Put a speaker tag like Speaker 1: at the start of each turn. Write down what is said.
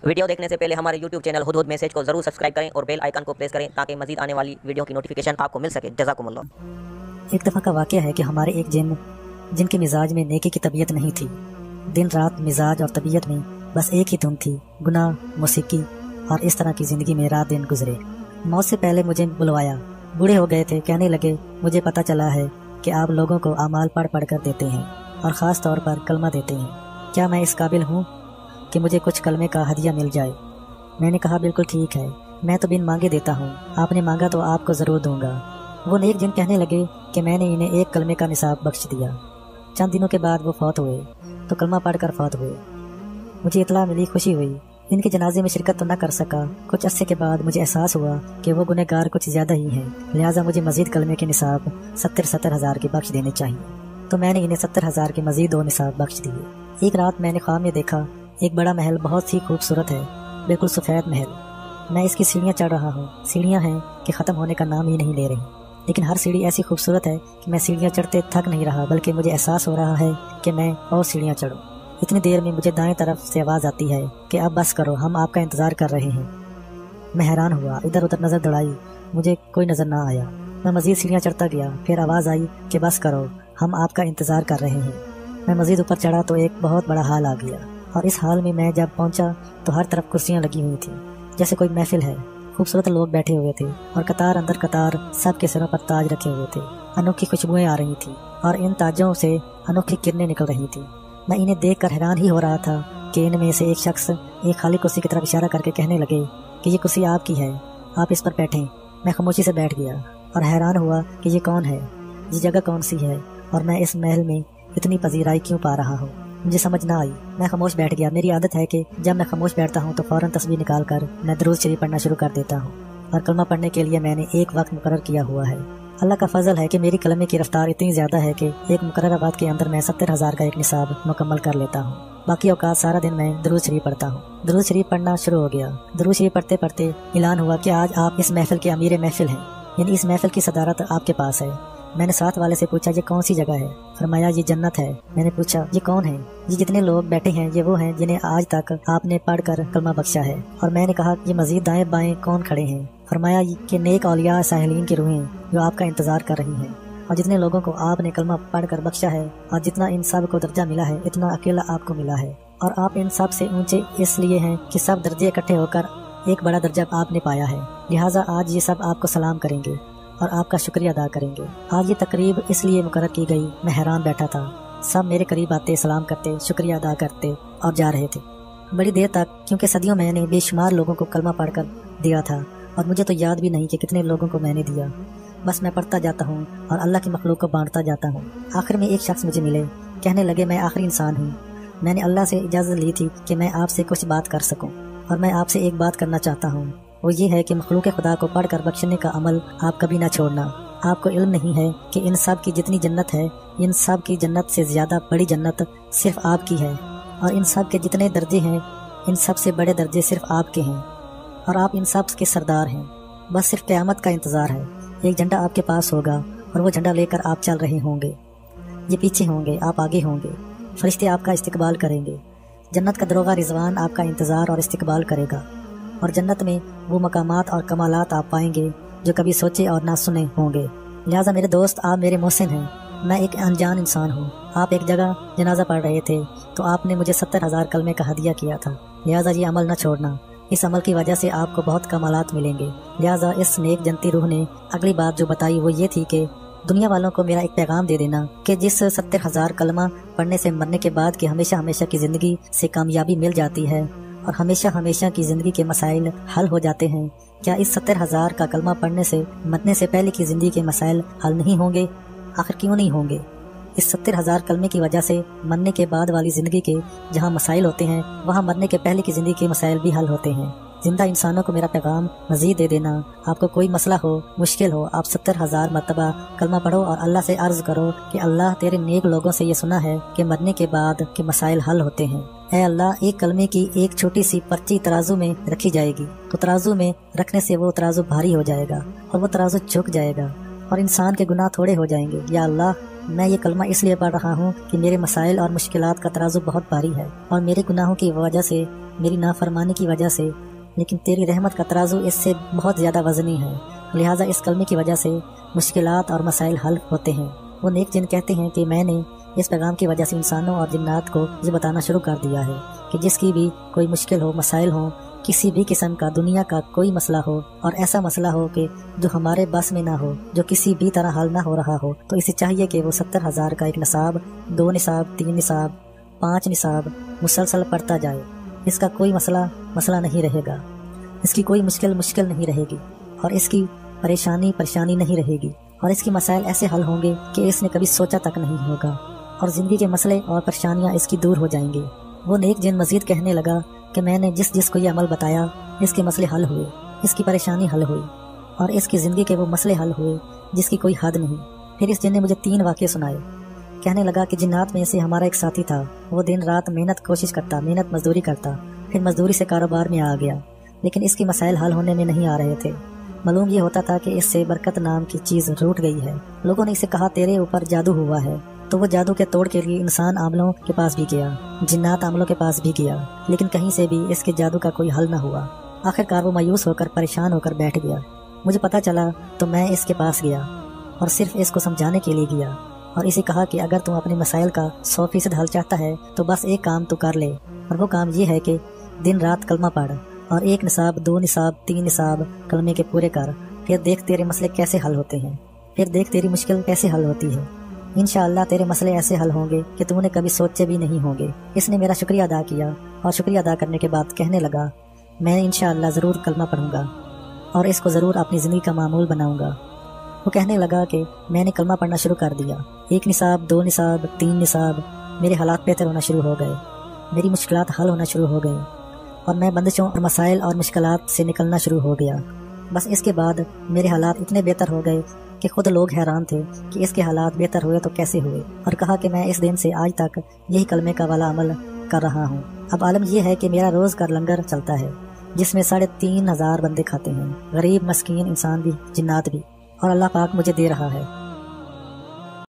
Speaker 1: Video देखने से पहले हमारे YouTube चैनल हुदहुद मैसेज को जरूर सब्सक्राइब करें और बेल आइकन को प्रेस करें ताकि मजीद आने वाली वीडियो की नोटिफिकेशन आपको मिल सके। जज़ाकुमुल्लाह।
Speaker 2: एक दफ़ा का वाक़या है कि हमारे एक जिनके मिजाज में नेकी की तबीयत नहीं थी, दिन रात मिजाज और तबीयत में बस एक ही धुन थी, गुनाह, मौसीकी और इस तरह की ज़िंदगी में रात दिन गुजरे। मौत से पहले मुझे बुलवाया, बूढ़े हो गए थे, कहने लगे मुझे पता चला है कि आप लोगों को आमाल पढ़ पढ़ कर देते हैं और ख़ास तौर पर कलमा देते हैं। क्या मैं इस काबिल हूँ कि मुझे कुछ कलमे का हदिया मिल जाए? मैंने कहा बिल्कुल ठीक है, मैं तो बिन मांगे देता हूँ, आपने मांगा तो आपको ज़रूर दूंगा। वो नेक जिन कहने लगे कि मैंने इन्हें एक कलमे का निसाब बख्श दिया। चंद दिनों के बाद वो फौत हुए तो कलमा पढ़कर फौत हुए। मुझे इतला मिली, खुशी हुई। इनके जनाजे में शिरकत तो न कर सका। कुछ अरसे के बाद मुझे एहसास हुआ कि वो गुनहगार कुछ ज़्यादा ही हैं, लिहाजा मुझे मजीद कलमे के निसाब 70,000 के बख्श देने चाहिए। तो मैंने इन्हें 70,000 के मजीद 2 निसाब बख्श दिए। एक रात मैंने ख्वाब में देखा एक बड़ा महल बहुत ही खूबसूरत है, बिल्कुल सफ़ेद महल। मैं इसकी सीढ़ियाँ चढ़ रहा हूँ। सीढ़ियाँ हैं कि ख़त्म होने का नाम ही नहीं ले रही, लेकिन हर सीढ़ी ऐसी खूबसूरत है कि मैं सीढ़ियाँ चढ़ते थक नहीं रहा, बल्कि मुझे एहसास हो रहा है कि मैं और सीढ़ियाँ चढ़ूँ। इतनी देर में मुझे दाएं तरफ से आवाज़ आती है कि अब बस करो, हम आपका इंतज़ार कर रहे हैं। मैं हैरान हुआ, इधर उधर नज़र दौड़ाई, मुझे कोई नज़र ना आया। मैं मज़ीद सीढ़ियाँ चढ़ता गया, फिर आवाज़ आई कि बस करो, हम आपका इंतज़ार कर रहे हैं। मैं मज़ीद ऊपर चढ़ा तो एक बहुत बड़ा हाल आ गया, और इस हाल में मैं जब पहुंचा तो हर तरफ कुर्सियां लगी हुई थी, जैसे कोई महफिल है। खूबसूरत लोग बैठे हुए थे और कतार अंदर कतार सब के सिरों पर ताज रखे हुए थे। अनोखी खुशबुएं आ रही थी और इन ताजों से अनोखी किरणें निकल रही थी। मैं इन्हें देखकर हैरान ही हो रहा था कि इनमें से एक शख्स एक खाली कुर्सी की तरफ इशारा करके कहने लगे कि ये कुर्सी आपकी है, आप इस पर बैठें। मैं खामोशी से बैठ गया और हैरान हुआ कि ये कौन है, ये जगह कौन सी है, और मैं इस महल में इतनी पजीराई क्यों पा रहा हूँ। मुझे समझ ना आई। मैं खामोश बैठ गया। मेरी आदत है कि जब मैं खामोश बैठता हूँ तो फौरन तस्बीह निकाल कर मैं दरूद शरीफ पढ़ना शुरू कर देता हूँ, और कलमा पढ़ने के लिए मैंने एक वक्त मुकर्रर किया हुआ है। अल्लाह का फजल है कि मेरी कलमे की रफ्तार इतनी ज़्यादा है कि एक मुकर्रर वक्त के अंदर मैं 70,000 का एक निसाब मुकम्मल कर लेता हूँ। बाकी औकात सारा दिन मैं दरूद शरीफ पढ़ता हूँ। दरूद शरीफ पढ़ना शुरू हो गया। दरूद शरीफ पढ़ते पढ़ते ऐलान हुआ कि आज आप इस महफिल के अमीर महफिल हैं, यानी इस महफिल की सदारत आपके पास है। मैंने साथ वाले से पूछा ये कौन सी जगह है? फरमाया ये जन्नत है। मैंने पूछा ये कौन है? ये जितने लोग बैठे हैं ये वो हैं जिन्हें आज तक आपने पढ़कर कलमा बख्शा है। और मैंने कहा ये मजीद दाएं बाएं कौन खड़े हैं? फरमाया कि नेक औलिया साहिलीन की रूहें जो आपका इंतजार कर रही हैं। और जितने लोगों को आपने कलमा पढ़कर बख्शा है और जितना इन सब को दर्जा मिला है, इतना अकेला आपको मिला है। और आप इन सब से ऊंचे इसलिए हैं कि सब दर्जे इकट्ठे होकर एक बड़ा दर्जा आपने पाया है। लिहाजा आज ये सब आपको सलाम करेंगे और आपका शुक्रिया अदा करेंगे। आज ये तकरीब इसलिए मुकर्रर की गई, मैं हैरान बैठा था। सब मेरे करीब आते, सलाम करते, शुक्रिया अदा करते और जा रहे थे बड़ी देर तक, क्योंकि सदियों मैंने बेशुमार लोगों को कलमा पढ़कर दिया था और मुझे तो याद भी नहीं कि कितने लोगों को मैंने दिया। बस मैं पढ़ता जाता हूँ और अल्लाह की मखलूक को बांटता जाता हूँ। आखिर में एक शख्स मुझे मिले, कहने लगे मैं आखिरी इंसान हूँ। मैंने अल्लाह से इजाज़त ली थी कि मैं आपसे कुछ बात कर सकूँ, और मैं आपसे एक बात करना चाहता हूँ। वो ये है कि मखलूक खुदा को पढ़कर बख्शने का अमल आप कभी ना छोड़ना। आपको इल्म नहीं है कि इन सब की जितनी जन्नत है, इन सब की जन्नत से ज़्यादा बड़ी जन्नत सिर्फ आपकी है, और इन सब के जितने दर्जे हैं, इन सब से बड़े दर्जे सिर्फ आपके हैं, और आप इन सब के सरदार हैं। बस सिर्फ क़यामत का इंतज़ार है। एक झंडा आपके पास होगा और वो झंडा लेकर आप चल रहे होंगे। ये पीछे होंगे, आप आगे होंगे। फरिश्ते आपका इस्तकबाल करेंगे। जन्नत का दरोगा रिजवान आपका इंतज़ार और इस्तकबाल करेगा, और जन्नत में वो मकामात और कमालात आप पाएंगे जो कभी सोचे और ना सुने होंगे। लिहाजा मेरे दोस्त, आप मेरे मोहसिन हैं, मैं एक अनजान इंसान हूँ। आप एक जगह जनाजा पढ़ रहे थे तो आपने मुझे 70,000 कलमे का हदिया किया था। लिहाजा ये अमल न छोड़ना। इस अमल की वजह से आपको बहुत कमालात मिलेंगे। लिहाजा इस नेक जनती रूह ने अगली बात जो बताई वो ये थी कि दुनिया वालों को मेरा एक पैगाम दे देना कि जिस 70,000 कलमा पढ़ने से मरने के बाद की हमेशा हमेशा की ज़िंदगी से कामयाबी मिल जाती है और हमेशा हमेशा की ज़िंदगी के मसाइल हल हो जाते हैं। क्या इस 70,000 का कलमा पढ़ने से मरने से पहले की ज़िंदगी के मसाइल हल नहीं होंगे? आखिर क्यों नहीं होंगे? इस 70,000 कलमे की वजह से मरने के बाद वाली ज़िंदगी के जहाँ मसाइल होते हैं, वहाँ मरने के पहले की ज़िंदगी के मसाइल भी हल होते हैं। जिंदा इंसानों को मेरा पैगाम मजीद दे देना। आपको कोई मसला हो, मुश्किल हो, आप 70,000 मरतबा कलमा पढ़ो और अल्लाह से अर्ज करो कि अल्लाह तेरे नेक लोगों से ये सुना है कि मरने के बाद के मसाइल हल होते हैं। ऐ अल्लाह, एक कलमे की एक छोटी सी पर्ची तराजू में रखी जाएगी तो तराजू में रखने से वो तराजू भारी हो जाएगा और वो तराजू झुक जाएगा और इंसान के गुनाह थोड़े हो जाएंगे। या अल्लाह, میں یہ کلمہ اس لیے پڑھ رہا ہوں کہ میرے مسائل اور مشکلات کا ترازو بہت بھاری ہے اور میرے گناہوں کی وجہ سے، میری نافرمانی کی وجہ سے، لیکن تیری رحمت کا ترازو اس سے بہت زیادہ وزنی ہے، لہٰذا اس کلمے کی وجہ سے مشکلات اور مسائل حل ہوتے ہیں۔ وہ نیک جن کہتے ہیں کہ میں نے اس پیغام کی وجہ سے انسانوں اور جنات کو یہ بتانا شروع کر دیا ہے کہ جس کی بھی کوئی مشکل ہو، مسائل ہوں، کسی بھی قسم کا دنیا کا کوئی مسئلہ ہو اور ایسا مسئلہ ہو کہ جو ہمارے بس میں نہ ہو، جو کسی بھی طرح حل نہ ہو رہا ہو، تو اسے چاہیے کہ وہ 70,000 کا ایک نصاب، 2 نصاب، 3 نصاب، 5 نصاب مسلسل پڑھتا جائے۔ اس کا کوئی مسئلہ نہیں رہے گا، اس کی کوئی مشکل نہیں رہے گی، اور اس کی پریشانی نہیں رہے گی، اور اس کے مسائل ایسے حل ہوں گے کہ اس نے کبھی سوچا تک نہیں ہوگا، اور زندگی کے مسئلے اور پریشانیاں اس کی دور ہو جائیں گے۔ وہ نیک جن مزید کہنے لگا کہ میں نے جس کو یہ عمل بتایا، اس کے مسئلے حل ہوئے، اس کی پریشانی حل ہوئی، اور اس کی زندگی کے وہ مسئلے حل ہوئے جس کی کوئی حد نہیں۔ پھر اس جن نے مجھے 3 واقعے سنائے۔ کہنے لگا کہ جنات میں سے ہمارا ایک ساتھی تھا، وہ دن رات محنت مزدوری کرتا، پھر مزدوری سے کاروبار میں آ گیا، لیکن اس کے مسائل حل ہونے میں نہیں آ رہے تھے۔ معلوم یہ ہوتا تھا کہ اس سے برکت نام کی چیز روٹ گئی ہے۔ لوگوں نے اسے کہا تیرے اوپر جادو ہوا ہے، تو وہ جادو کے توڑ کے لیے انسان عاملوں کے پاس بھی گیا، جنات عاملوں کے پاس بھی گیا، لیکن کہیں سے بھی اس کے جادو کا کوئی حل نہ ہوا۔ آخرکار وہ مایوس ہو کر پریشان ہو کر بیٹھ گیا۔ مجھے پتہ چلا تو میں اس کے پاس گیا اور صرف اس کو سمجھانے کے لیے گیا، اور اسے کہا کہ اگر تم اپنے مسائل کا 100% حل چاہتا ہے تو بس ایک کام تو کر لے، اور وہ کام یہ ہے کہ دن رات کلمہ پڑھ، اور 1 نصاب، 2 نصاب، 3 نصاب کلمے کے پورے کر، پھر دیکھ تیرے مسئلے کیسے حل ہوتے ہیں، پھر دیکھ تیری مشکل کیسے حل ہوتی ہے۔ انشاءاللہ تیرے مسئلے ایسے حل ہوں گے کہ تم نے کبھی سوچے بھی نہیں ہوں گے۔ اس نے میرا شکریہ ادا کیا، اور شکریہ ادا کرنے کے بعد کہنے لگا میں انشاءاللہ ضرور کلمہ پڑھوں گا اور اس کو ضرور اپنی زندگی کا معمول بناؤں گا۔ وہ کہنے لگا کہ میں نے کلمہ پڑھنا شروع کر دیا، 1 نصاب، 2 نصاب، 3 نصاب، میرے حالات بہتر ہونا شروع ہو گئے، میری مشکلات حل ہونا شروع ہو گئیں، اور میں بندشوں اور مسائل اور مشکلات سے نکلنا شروع ہو گیا۔ بس اس کے بعد میرے حالات اتنے بہتر ہو گئے کہ خود لوگ حیران تھے کہ اس کے حالات بہتر ہوئے تو کیسے ہوئے، اور کہا کہ میں اس دن سے آج تک یہی کلمے کا والا عمل کر رہا ہوں۔ اب عالم یہ ہے کہ میرا روز کا لنگر چلتا ہے جس میں 3,500 بندے کھاتے ہیں، غریب، مسکین، انسان بھی، جنات بھی، اور اللہ پاک مجھے دے رہا ہے۔